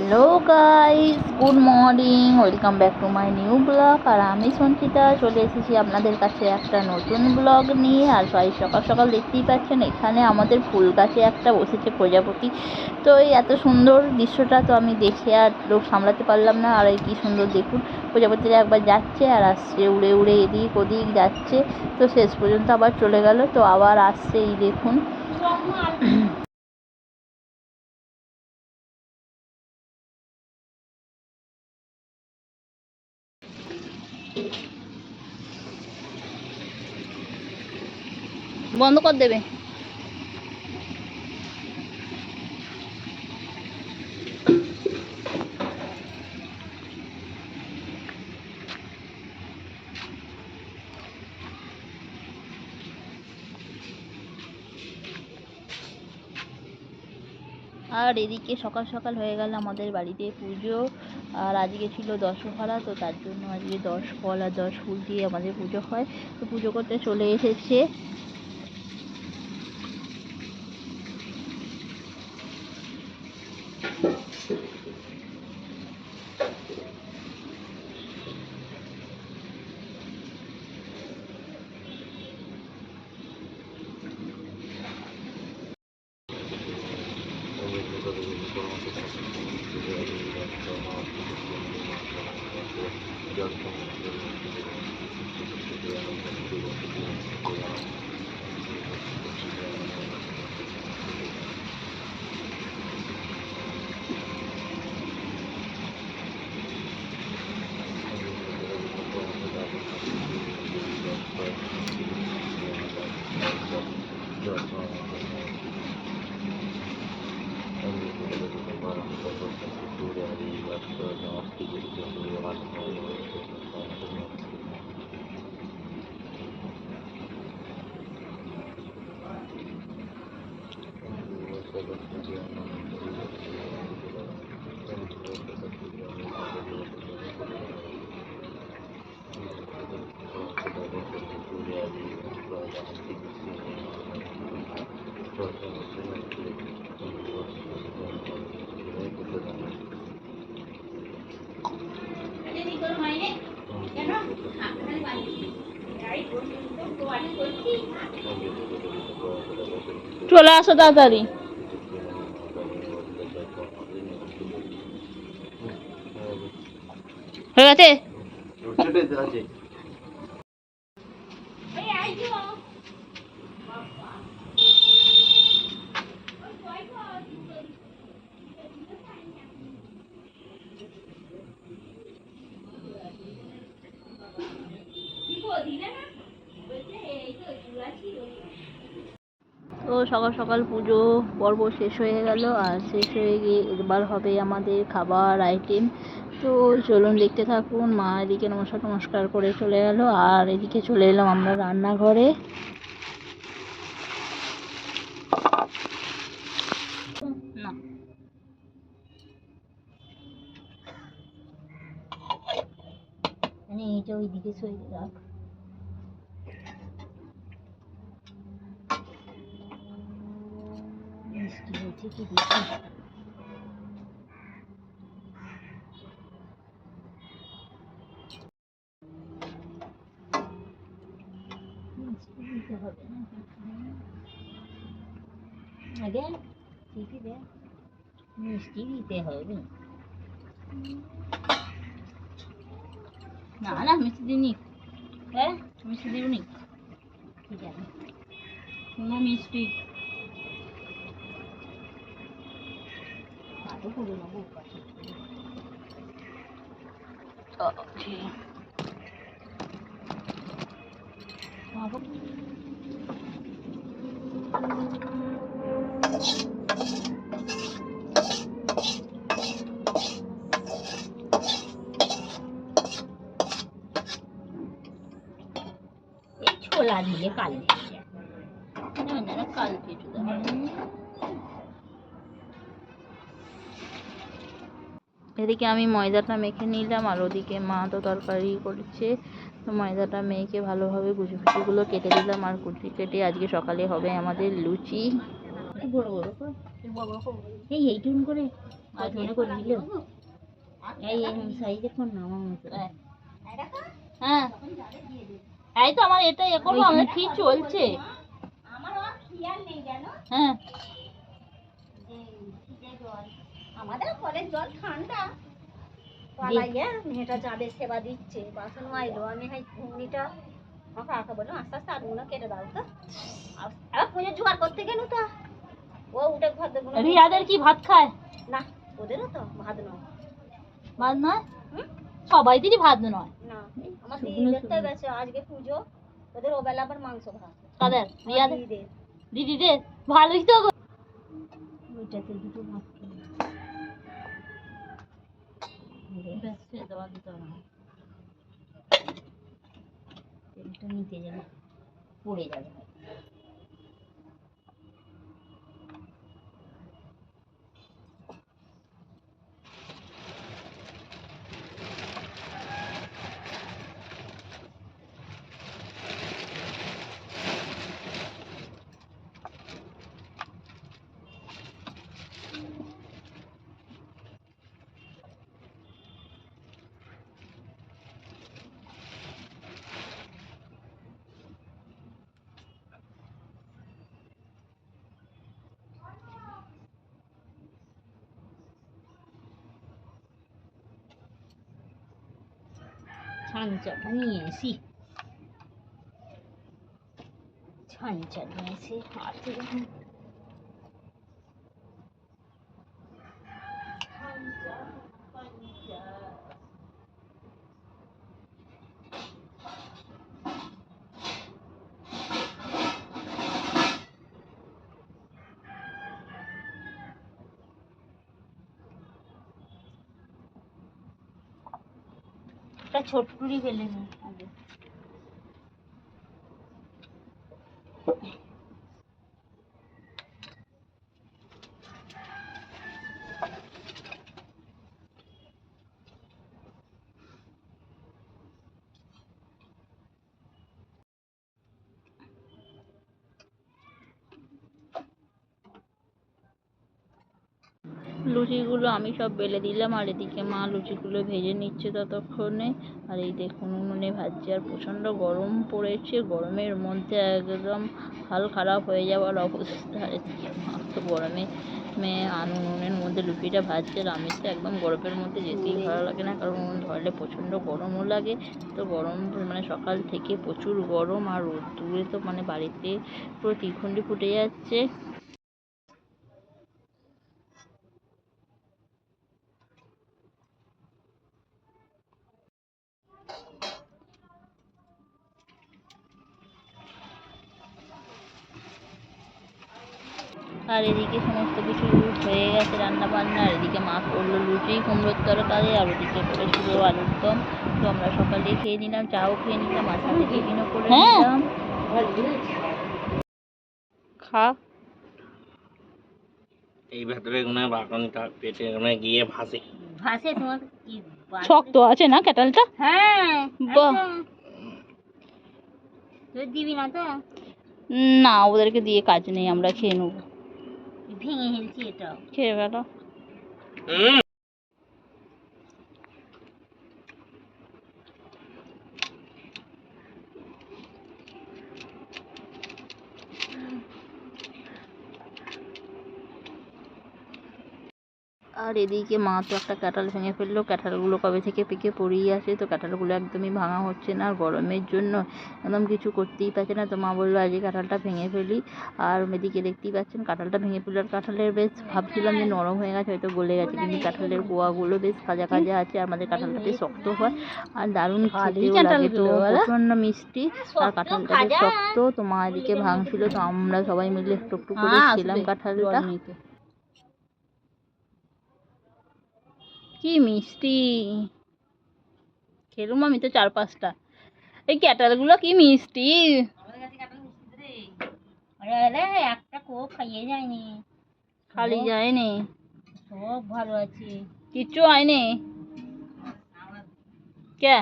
Hello guys, good morning, welcome back to my new blog. আর আমি সঞ্চিতা চলে এসেছি আপনাদের কাছে একটা নতুন ব্লগ নিয়ে। আর সকাল সকাল দেখতেই পাচ্ছেন এখানে আমাদের ফুল গাছে একটা বসেছে প্রজাপতি। তো এই এত সুন্দর দৃশ্যটা তো আমি দেখে আর লোক সামলাতে পারলাম না। আর এই কী সুন্দর দেখুন, প্রজাপতিরা একবার যাচ্ছে আর আসছে, উড়ে উড়ে এদিক ওদিক যাচ্ছে। তো শেষ পর্যন্ত আবার চলে গেল, তো আবার আসছে, এই দেখুন। বন্ধ করে দেবে। আর এদিকে সকাল সকাল হয়ে গেল আমাদের বাড়িতে পুজো। আর আজকে ছিল দশহরা, তো তার জন্য আজকে 10 ফল আর 10 ফুল দিয়ে আমাদের পুজো হয়। তো পুজো করতে চলে এসেছে। চলে আসো তাড়াতাড়ি। হয়ে গেছে। তো সকাল সকাল পুজো পর্ব শেষ হয়ে গেল। আর শেষ হয়ে গিয়ে এবার হবে আমাদের খাবার আইটেম। তো চলুন দেখতে থাকুন। মা এদিকে নমস্কার করে চলে গেল, আর এদিকে চলে এলাম আমরা রান্নাঘরে। না, মানে এটা ওইদিকে সরিয়ে রাখ। মিষ্টি হয়েছে কি দেখি। মিষ্টি দিতে হবে না আগে, ঠিকই দে, মিষ্টি দিতে হবে। না না, মিষ্টি দিইনি। হ্যাঁ, মিষ্টি দিইনি, ঠিক আছে। কোনো মিষ্টি আরো করে নেবো পাশে। ছোলা দিলে কালকে কালকে এদিকে আমি ময়দাটা মেখে নিলাম, আর ওদিকে মা তো তরকারি করছে। তো ময়দাটা মেখে ভালোভাবে কুচিগুলো কেটে দিলাম। আর কুচি কেটে আজকে সকালে হবে আমাদের লুচি। এইটুন করে আজ মনে করে দিল এই সাইজে কোন নামা মতো। হ্যাঁ এই তো আমার এটা এ করবো, আমাদের কি চলছে। হ্যাঁ আমাদের কলের জল ঠান্ডা পালাইয়া মেয়েটা যাবে সেবা দিচ্ছে, বাসন মাইলো, আমি হাই ঘুগনিটা আমাকে আঁকা বললো আস্তে আস্তে আলুগুলো কেটে দাও তো, আবার পুজোর জোগাড় করতে গেল তো ও উঠে ভাত দেবো রিয়াদের কি ভাত খায় না, ওদেরও তো ভাত নয়। ভাত নয়, সবাই দিদি ভাত নয় না আমার দিদি দেখতে গেছে আজকে পুজো, ওদের ওবেলা আবার মাংস ভাত। কাদের? রিয়াদের দিদিদের? ভালোই তো। ওইটাতে দুটো ভাত দেওয়া দিতে হবে না, তেলটা নিতে যাবে পড়ে যাবে। ছাঞ্চাটা নিয়ে এসি, ছাঞ্চা নিয়ে এসে হাতে যখন একটা ছোট টুরি ফেলে নি আগে। লুচিগুলো আমি সব বেলে দিলাম, আর এদিকে মা লুচিগুলো ভেজে নিচ্ছে ততক্ষণে। আর এই দেখুন উনুনে ভাজছে, আর প্রচণ্ড গরম পড়েছে, গরমের মধ্যে একদম হাল খারাপ হয়ে যাওয়ার অবস্থা। আর এদিকে মা তো গরমে উনুনের মধ্যে লুচিটা ভাজছে। আর আমি তো একদম গরমের মধ্যে যেতেই ভালো লাগে না, কারণ উনুন ধরলে প্রচণ্ড গরমও লাগে। তো গরম মানে সকাল থেকে প্রচুর গরম, আর রোদ্দুরে তো মানে বাড়িতে পুরো তীখণ্ডি ফুটে যাচ্ছে। আর এদিকে সমস্ত কিছু হয়ে গেছে রান্না বান্না। আর এদিকে মা করলো লুচি কুমড়োর তরকারি, আর ওদিকে করেছিল আলুর দম। তো আমরা সকালে খেয়ে নিলাম, চাও খেয়ে নিলাম, আর সাথে টিফিনও করে নিলাম। খা এই ভেতরে বাটনটা পেটে গিয়ে ভাসে ভাসে তোমার কি শক্ত আছে না কেটালটা? হ্যাঁ বাহ, তুই দিবি না তো? না ওদেরকে দিয়ে কাজ নেই, আমরা খেয়ে নেবো। ভেঙে হেলছি এটা খেয়ে গেল। আর এদিকে মা তো একটা কাঁঠাল ভেঙে ফেললো। কাঁঠালগুলো কবে থেকে পেকে পড়েই আছে, তো কাঁঠালগুলো একদমই ভাঙা হচ্ছে না, আর গরমের জন্য একদম কিছু করতেই পারছে না। তো মা বললো আজকে কাঁঠালটা ভেঙে ফেলি। আর এদিকে দেখতেই পাচ্ছেন কাঁঠালটা ভেঙে ফেললো। আর কাঁঠালের বেশ ভাবছিলাম যে নরম হয়ে গেছে, হয়তো গলে গেছে, কিন্তু কাঁঠালের কোয়াগুলো বেশ কাজা কাজা আছে। আর আমাদের কাঁঠালটা বেশ শক্ত হয় আর দারুণ খেতেও লাগে, তো প্রচণ্ড মিষ্টি আর কাঁঠালটা বেশ শক্ত। তো মা এদিকে ভাঙছিল, তো আমরা সবাই মিলে একটু একটু করে খেলাম কাঁঠালটা। কি মিষ্টি, খেলুম আমি তো 4-5টা। এই ক্যাটালগুলো কি মিষ্টি, একটা কোক খাইয়ে যায়নি, খালি যায়নি, সব ভালো আছে, কিচ্ছু হয়নি। কে